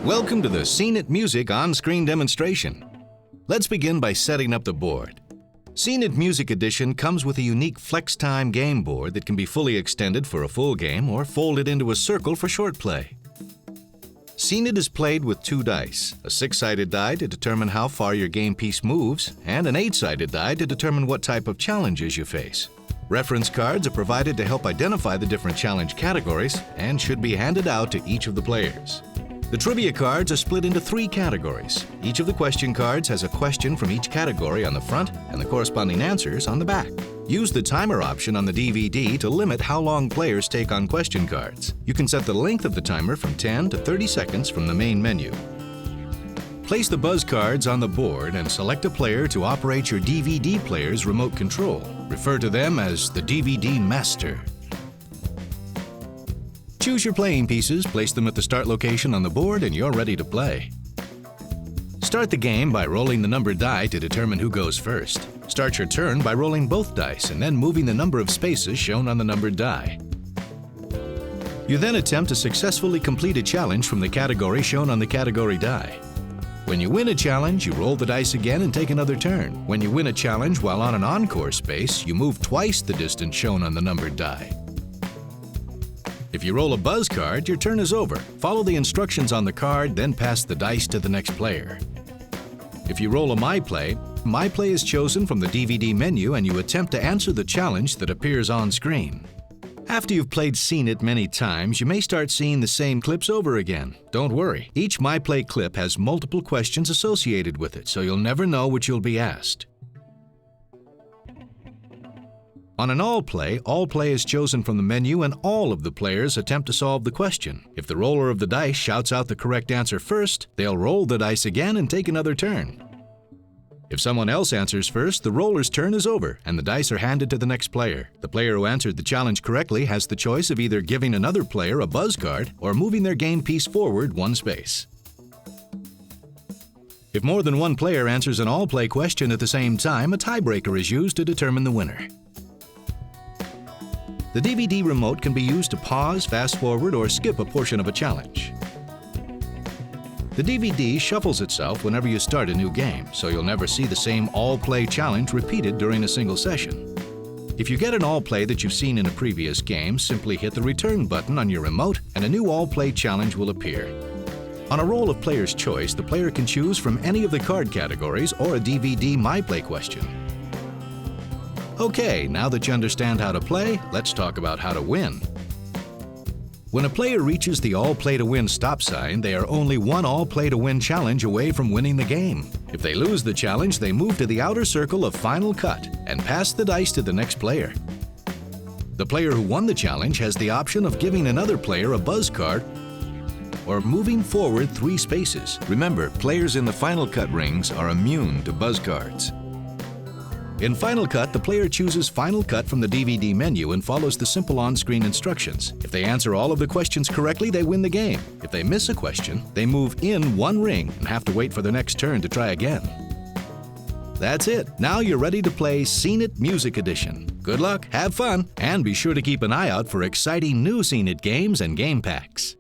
Welcome to the Scene It Music on-screen demonstration. Let's begin by setting up the board. Scene It Music Edition comes with a unique FlexTime game board that can be fully extended for a full game or folded into a circle for short play. Scene It is played with 2 dice, a 6-sided die to determine how far your game piece moves, and an 8-sided die to determine what type of challenges you face. Reference cards are provided to help identify the different challenge categories and should be handed out to each of the players. The trivia cards are split into 3 categories. Each of the question cards has a question from each category on the front and the corresponding answers on the back. Use the timer option on the DVD to limit how long players take on question cards. You can set the length of the timer from 10 to 30 seconds from the main menu. Place the buzz cards on the board and select a player to operate your DVD player's remote control. Refer to them as the DVD Master. Choose your playing pieces, place them at the start location on the board, and you're ready to play. Start the game by rolling the numbered die to determine who goes first. Start your turn by rolling both dice and then moving the number of spaces shown on the numbered die. You then attempt to successfully complete a challenge from the category shown on the category die. When you win a challenge, you roll the dice again and take another turn. When you win a challenge while on an encore space, you move twice the distance shown on the numbered die. If you roll a buzz card, your turn is over. Follow the instructions on the card, then pass the dice to the next player. If you roll a My Play is chosen from the DVD menu and you attempt to answer the challenge that appears on screen. After you've played Scene It many times, you may start seeing the same clips over again. Don't worry, each My Play clip has multiple questions associated with it, so you'll never know what you'll be asked. On an all play is chosen from the menu and all of the players attempt to solve the question. If the roller of the dice shouts out the correct answer first, they'll roll the dice again and take another turn. If someone else answers first, the roller's turn is over and the dice are handed to the next player. The player who answered the challenge correctly has the choice of either giving another player a buzz card or moving their game piece forward 1 space. If more than 1 player answers an all-play question at the same time, a tiebreaker is used to determine the winner. The DVD remote can be used to pause, fast-forward, or skip a portion of a challenge. The DVD shuffles itself whenever you start a new game, so you'll never see the same all-play challenge repeated during a single session. If you get an all-play that you've seen in a previous game, simply hit the return button on your remote and a new all-play challenge will appear. On a roll of player's choice, the player can choose from any of the card categories or a DVD My Play question. Okay, now that you understand how to play, let's talk about how to win. When a player reaches the All Play to Win stop sign, they are only 1 All Play to Win challenge away from winning the game. If they lose the challenge, they move to the outer circle of Final Cut and pass the dice to the next player. The player who won the challenge has the option of giving another player a buzz card or moving forward 3 spaces. Remember, players in the Final Cut rings are immune to buzz cards. In Final Cut, the player chooses Final Cut from the DVD menu and follows the simple on-screen instructions. If they answer all of the questions correctly, they win the game. If they miss a question, they move in 1 ring and have to wait for their next turn to try again. That's it. Now you're ready to play Scene It Music Edition. Good luck, have fun, and be sure to keep an eye out for exciting new Scene It games and game packs.